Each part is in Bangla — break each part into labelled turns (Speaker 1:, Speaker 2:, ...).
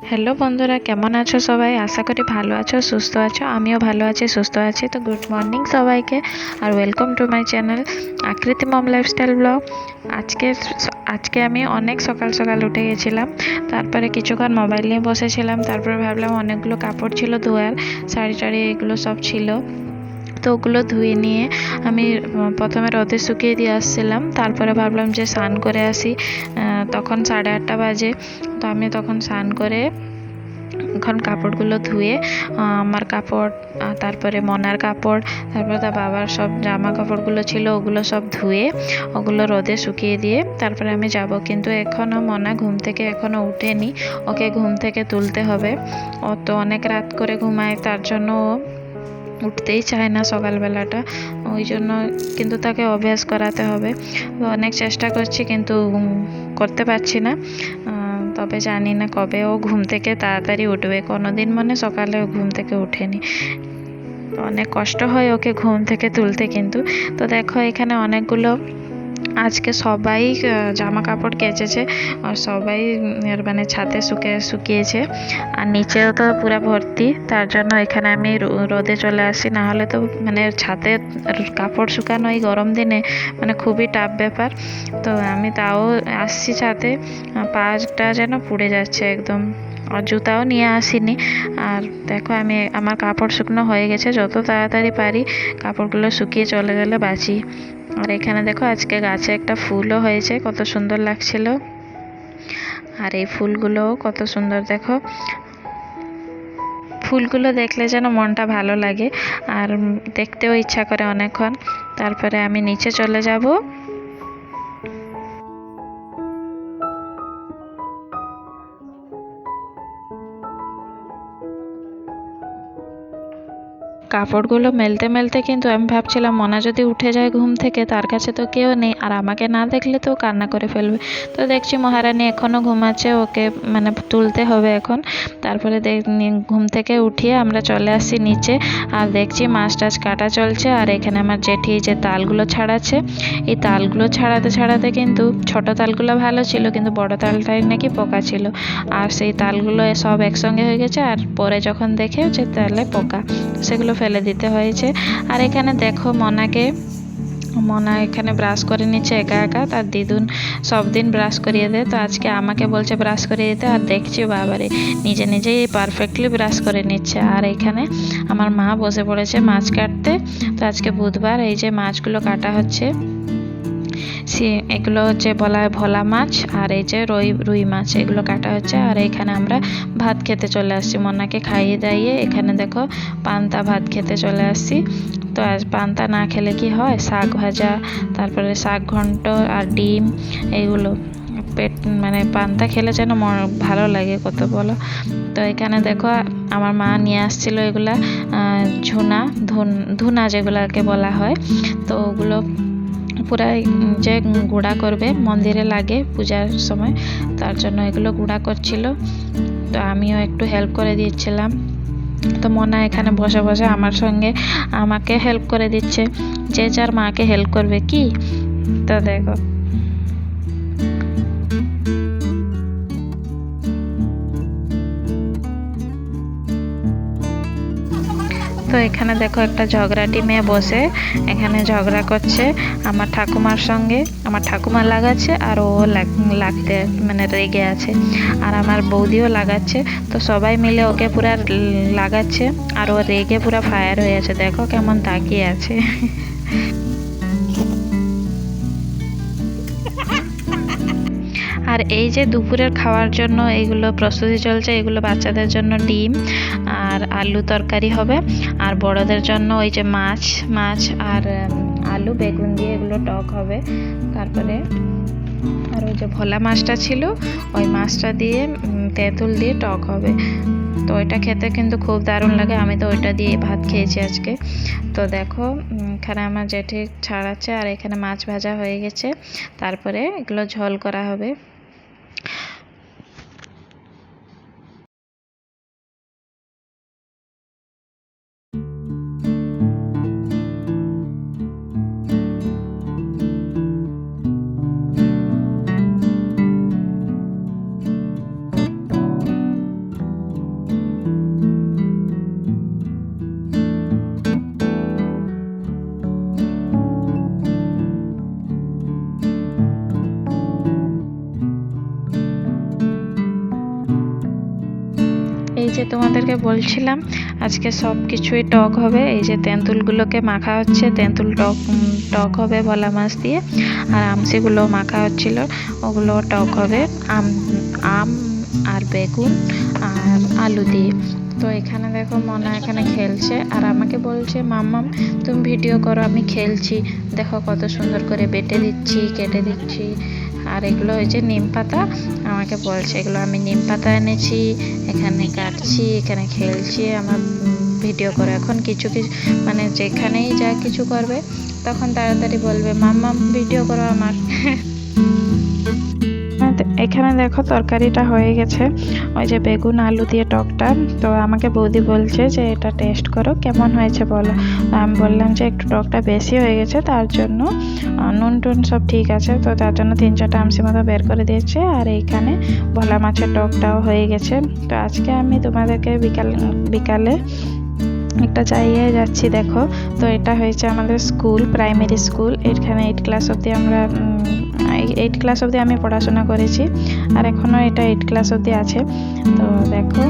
Speaker 1: হ্যালো বন্ধুরা, কেমন আছো সবাই? আশা করি ভালো আছো, সুস্থ আছো। আমিও ভালো আছি, সুস্থ আছি। তো গুড মর্নিং সবাইকে, আর ওয়েলকাম টু মাই চ্যানেল আকৃতি মম লাইফস্টাইল ব্লগ। আজকে আজকে আমি অনেক সকাল সকাল উঠে গেছিলাম। তারপরে কিছুক্ষণ মোবাইল নিয়ে বসেছিলাম। তারপরে ভাবলাম অনেকগুলো কাপড় ছিল ধোয়ার, শাড়ি টাড়ি এগুলো সব ছিল। তো ওগুলো ধুয়ে নিয়ে আমি প্রথমে রোদে শুকিয়ে দিয়ে আসছিলাম। তারপরে ভাবলাম যে স্নান করে আসি। তখন 8:30 বাজে। তো আমি তখন স্নান করে এখন কাপড়গুলো ধুয়ে আমার কাপড়, তারপরে মনার কাপড়, তারপরে তার বাবার সব জামা কাপড়গুলো ছিল ওগুলো সব ধুয়ে ওগুলো রোদে শুকিয়ে দিয়ে তারপরে আমি যাব। কিন্তু এখনও মনা ঘুম থেকে এখনও উঠেনি। ওকে ঘুম থেকে তুলতে হবে। ও তো অনেক রাত করে ঘুমায়, তার জন্য ও উঠতেই চায় না সকালবেলাটা। ওই জন্য কিন্তু তাকে অভ্যাস করাতে হবে। তো অনেক চেষ্টা করছি কিন্তু করতে পারছি না। তবে জানি না কবে ও ঘুম থেকে তাড়াতাড়ি উঠবে। কোনোদিন মনে সকালে ঘুম থেকে ওঠেনি। অনেক কষ্ট হয় ওকে ঘুম থেকে তুলতে কিন্তু। তো দেখো এখানে অনেকগুলো আজকে সবাই জামা কাপড় কেচেছে, আর সবাই মানে ছাদে শুকিয়েছে। আর নিচেও তো পুরো ভর্তি, তার জন্য এখানে আমি রোদে চলে আসি। না হলে তো মানে ছাদে কাপড় শুকানো এই গরম দিনে মানে খুবই টাফ ব্যাপার। তো আমি তাও আসছি ছাদে, পাটা যেন পুড়ে যাচ্ছে একদম। আর জুতাও নিয়ে আসিনি। আর দেখো আমি আমার কাপড় শুকনো হয়ে গেছে, যত তাড়াতাড়ি পারি কাপড়গুলো শুকিয়ে চলে গেলে বাঁচি। আর এখানে দেখো আজকে গাছে একটা ফুলও হয়েছে, কত সুন্দর লাগছিল। আর এই ফুলগুলোও কত সুন্দর দেখো। ফুলগুলো দেখলে যেন মনটা ভালো লাগে, আর দেখতেও ইচ্ছা করে অনেকক্ষণ। তারপরে আমি নিচে চলে যাব। কাপড়গুলো মেলতে মেলতে কিন্তু আমি ভাবছিলাম মনা যদি উঠে যায় ঘুম থেকে, তার কাছে তো কেউ নেই, আর আমাকে না দেখলে তো কান্না করে ফেলবে। তো দেখছি মহারানী এখনও ঘুমাচ্ছে, ওকে মানে তুলতে হবে এখন। তারপরে ঘুম থেকে উঠিয়ে আমরা চলে আসছি নিচে। আর দেখছি মাছ টাছ কাটা চলছে। আর এখানে আমার জেঠি যে তালগুলো ছাড়াচ্ছে, এই তালগুলো ছাড়াতে ছাড়াতে কিন্তু ছোট তালগুলো ভালো ছিল, কিন্তু বড় তালটাই নাকি পোকা ছিল। আর সেই তালগুলো সব একসঙ্গে হয়ে গেছে, আর পরে যখন দেখে যে তালে পোকা, সেগুলো ফেলে দিতে হয়েছে। আর এখানে দেখো মনা এখানে ব্রাশ করে নিচ্ছে একা একা। তার দিদুন সব দিন ব্রাশ করিয়ে দেয়, তো আজকে আমাকে বলছে ব্রাশ করিয়ে দিতে। আর দেখছি বাবারে নিজে নিজেই পারফেক্টলি ব্রাশ করে নিচ্ছে। আর এখানে আমার মা বসে পড়েছে মাছ কাটতে। তো আজকে বুধবার, এই যে মাছগুলো কাটা হচ্ছে। এগুলো হচ্ছে বলা হয় ভোলা মাছ, আর এই যে রুই মাছ, এগুলো কাটা হচ্ছে। আর এখানে আমরা ভাত খেতে চলে আসছি, মনাকে খাইয়ে দাইয়ে এখানে দেখো পান্তা ভাত খেতে চলে আসছি। তো আজ পান্তা না খেলে কি হয়, শাক ভাজা, তারপরে শাক ঘন্ট আর ডিম, এইগুলো পেট মানে পান্তা খেলে যেন ভালো লাগে কত বলো। তো এখানে দেখো আমার মা নিয়ে আসছিল এগুলা ধুনা যেগুলাকে বলা হয়। তো ওগুলো পুরা যে গুঁড়া করবে, মন্দিরে লাগে পূজার সময়, তার জন্য এগুলো গুঁড়া করছিল। তো আমিও একটু হেল্প করে দিচ্ছিলাম। তো মনা এখানে বসে বসে আমার সঙ্গে আমাকে হেল্প করে দিচ্ছে। যে যার মাকে হেল্প করবে কি। তো দেখো তো এখানে দেখো একটা ঝগড়াটি মেয়ে বসে এখানে ঝগড়া করছে আমার ঠাকুমার সঙ্গে। আমার ঠাকুমা লাগাচ্ছে, আর ও লাগতে মানে রেগে আছে। আর আমার বৌদিও লাগাচ্ছে। তো সবাই মিলে ওকে পুরা লাগাচ্ছে, আর ও রেগে পুরা ফায়ার হয়ে আছে। দেখো কেমন তাকিয়ে আছে। আর এই যে দুপুরের খাওয়ার জন্য এগুলো প্রস্তুতি চলছে। এগুলো বাচ্চাদের জন্য ডিম আর আলু তরকারি হবে, আর বড়দের জন্য ওই যে মাছ আর আলু বেগুন দিয়ে এগুলো টক হবে। তারপরে আর ওই যে ভোলা মাছটা ছিল, ওই মাছটা দিয়ে তেঁতুল দিয়ে টক হবে। তো ওইটা খেতে কিন্তু খুব দারুণ লাগে। আমি তো ওইটা দিয়ে ভাত খেয়েছি আজকে। তো দেখো এখানে আমার জেঠি ছাড়াচ্ছে, আর এখানে মাছ ভাজা হয়ে গেছে। তারপরে এগুলো ঝোল করা হবে। যে তোমাদেরকে বলছিলাম আজকে সব কিছুই টক হবে। এই যে তেঁতুলগুলোকে মাখা হচ্ছে, তেঁতুল টক টক হবে ভোলা মাছ দিয়ে, আর আমসিগুলো মাখা হচ্ছিল, ওগুলো টক হবে আম আম আর বেগুন আর আলু দিয়ে। তো এখানে দেখো মনা এখানে খেলছে আর আমাকে বলছে মাম্মাম তুমি ভিডিও করো, আমি খেলছি, দেখো কত সুন্দর করে বেটে দিচ্ছি, কেটে দিচ্ছি। আর এগুলো ওই যে নিম পাতা, আমাকে বলছে এগুলো আমি নিম পাতা এনেছি, এখানে কাটছি, এখানে খেলছি, আমার ভিডিও করো। এখন কিছু কিছু মানে যেখানেই যা কিছু করবে তখন তাড়াতাড়ি বলবে মাম্মাম ভিডিও করো আমার। এখানে দেখো তরকারিটা হয়ে গেছে, ওই যে বেগুন আলু দিয়ে টকটা। তো আমাকে বৌদি বলছে যে এটা টেস্ট করো কেমন হয়েছে বলো। আমি বললাম যে একটু টকটা বেশি হয়ে গেছে, তার জন্য নুন টুন সব ঠিক আছে, তো তার জন্য 3-4টা আমসি মতো বের করে দিয়েছে। আর এইখানে ভোলা মাছের টকটাও হয়ে গেছে। তো আজকে আমি তোমাদেরকে বিকালে একটা জায়গায় যাচ্ছি দেখো। তো এটা হয়েছে আমাদের স্কুল, প্রাইমারি স্কুল। এখানে 8 ক্লাস অবধি আমরা 8 ক্লাস অবধি আমি পড়াশোনা করেছি, আর এখনও এটা 8 ক্লাস অবধি আছে। তো দেখো,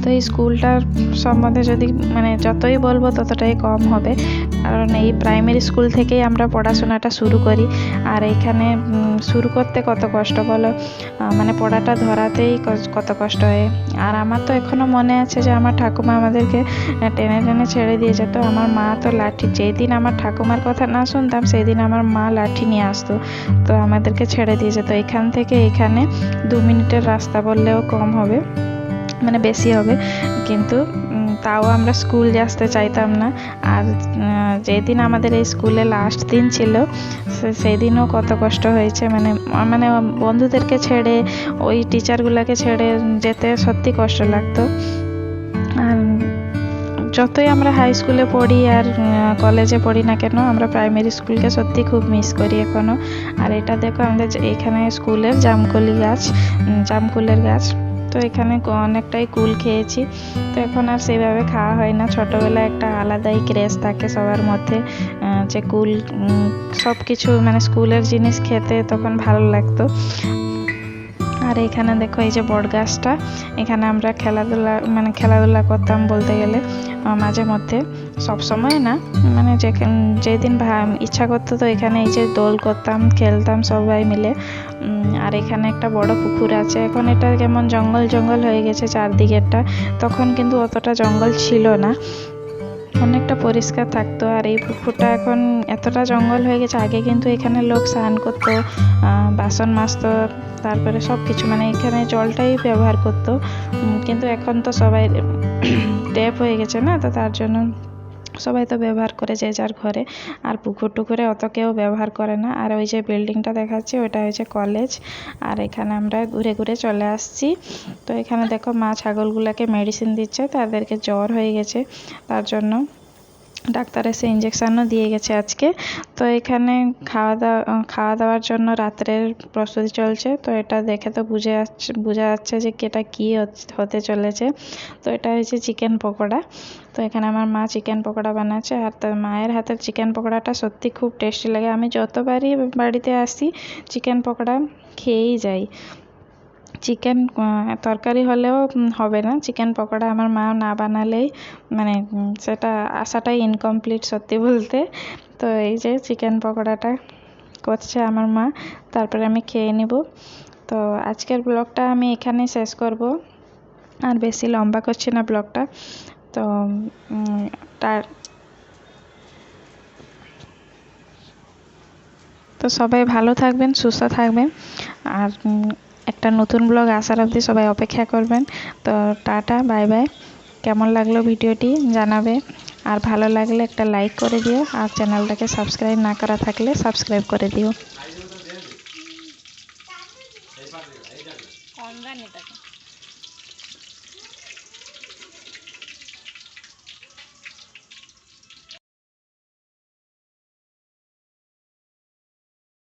Speaker 1: তো এই স্কুলটার সম্বন্ধে যদি মানে যতই বলবো ততটাই কম হবে, কারণ এই প্রাইমারি স্কুল থেকেই আমরা পড়াশোনাটা শুরু করি। আর এইখানে শুরু করতে কত কষ্ট বলো, মানে পড়াটা ধরাতেই কত কষ্ট হয়। আর আমার তো এখনও মনে আছে যে আমার ঠাকুমা আমাদেরকে টেনে টেনে ছেড়ে দিয়ে যেত। আমার মা তো লাঠি, যেই দিন আমার ঠাকুমার কথা না শুনতাম সেই দিন আমার মা লাঠি নিয়ে আসতো, তো আমাদেরকে ছেড়ে দিয়ে যেত। এখান থেকে এখানে 2 মিনিটের রাস্তা বললেও কম হবে, মানে বেশি হবে, কিন্তু তাও আমরা স্কুল আসতে চাইতাম না। আর যেদিন আমাদের এই স্কুলে লাস্ট দিন ছিল সেই দিনও কত কষ্ট হয়েছে, মানে মানে বন্ধুদেরকে ছেড়ে ওই টিচারগুলোকে ছেড়ে যেতে সত্যি কষ্ট লাগতো। আর যতই আমরা হাই স্কুলে পড়ি আর কলেজে পড়ি না কেন, আমরা প্রাইমারি স্কুলকে সত্যি খুব মিস করি এখনও। আর এটা দেখো আমাদের এখানে স্কুলের জামকুলের গাছ। তো এখানে অনেকটাই কুল খেয়েছি, তো এখন আর সেভাবে খাওয়া হয় না। ছোটোবেলায় একটা আলাদাই ক্রেজ থাকে সবার মধ্যে, যে কুল সব কিছু মানে স্কুলের জিনিস খেতে তখন ভালো লাগতো। আর এখানে দেখো এই যে বট গাছটা, এখানে আমরা খেলাধুলা করতাম বলতে গেলে মাঝে মধ্যে, সব সময় না, মানে যেদিন ইচ্ছা করতো তো এখানে এই যে দোল করতাম, খেলতাম সবাই মিলে। আর এখানে একটা বড় পুকুর আছে, এখন এটা কেমন জঙ্গল জঙ্গল হয়ে গেছে চারদিকেরটা, তখন কিন্তু অতটা জঙ্গল ছিল না, অনেকটা পরিষ্কার থাকতো। আর এই পুকুরটা এখন এতটা জঙ্গল হয়ে গেছে, আগে কিন্তু এখানে লোক স্নান করতো, বাসন মাজতো, তারপরে সব কিছু মানে এখানে জলটাই ব্যবহার করতো। কিন্তু এখন তো সবাই ট্যাপ হয়ে গেছে না, তো তার জন্য সবাই তো ব্যবহার করে যে যার ঘরে, আর পুকুর টুকুরে অত কেউ ব্যবহার করে না। আর ওই যে বিল্ডিংটা দেখাচ্ছি ওটা হয়েছে কলেজ। আর এখানে আমরা ঘুরে ঘুরে চলে আসছি। তো এখানে দেখো মা ছাগলগুলোকে মেডিসিন দিচ্ছে, তাদেরকে জ্বর হয়ে গেছে, তার জন্য ডাক্তার এসে ইঞ্জেকশানও দিয়ে গেছে আজকে। তো এখানে খাওয়া দাওয়ার জন্য রাত্রের প্রস্তুতি চলছে। তো এটা দেখে তো বোঝা যাচ্ছে যে এটা কী হতে চলেছে। তো এটা হচ্ছে চিকেন পকোড়া। তো এখানে আমার মা চিকেন পকোড়া বানাচ্ছে, আর তার মায়ের হাতের চিকেন পকোড়াটা সত্যি খুব টেস্টি লাগে। আমি যতবারই বাড়িতে আসি চিকেন পকোড়া খেয়েই যাই। চিকেন তরকারি হলেও হবে না, চিকেন পকোড়া আমার মা না বানালেই মানে সেটা আশাটাই ইনকমপ্লিট সত্যি বলতে। তো এই যে চিকেন পকোড়াটা করছে আমার মা, তারপরে আমি খেয়ে নেব। তো আজকের ব্লগটা আমি এখানেই শেষ করব, আর বেশি লম্বা করছি না ব্লগটা। তো সবাই ভালো থাকবেন, সুস্থ থাকবেন, আর একটা নতুন ব্লগ আসার অবধি সবাই অপেক্ষা করবেন। তো টাটা, বাই বাই। কেমন লাগলো ভিডিওটি জানাবে, আর ভালো লাগলে একটা লাইক করে দিও, আর চ্যানেলটাকে সাবস্ক্রাইব না করা থাকলে সাবস্ক্রাইব করে দিও।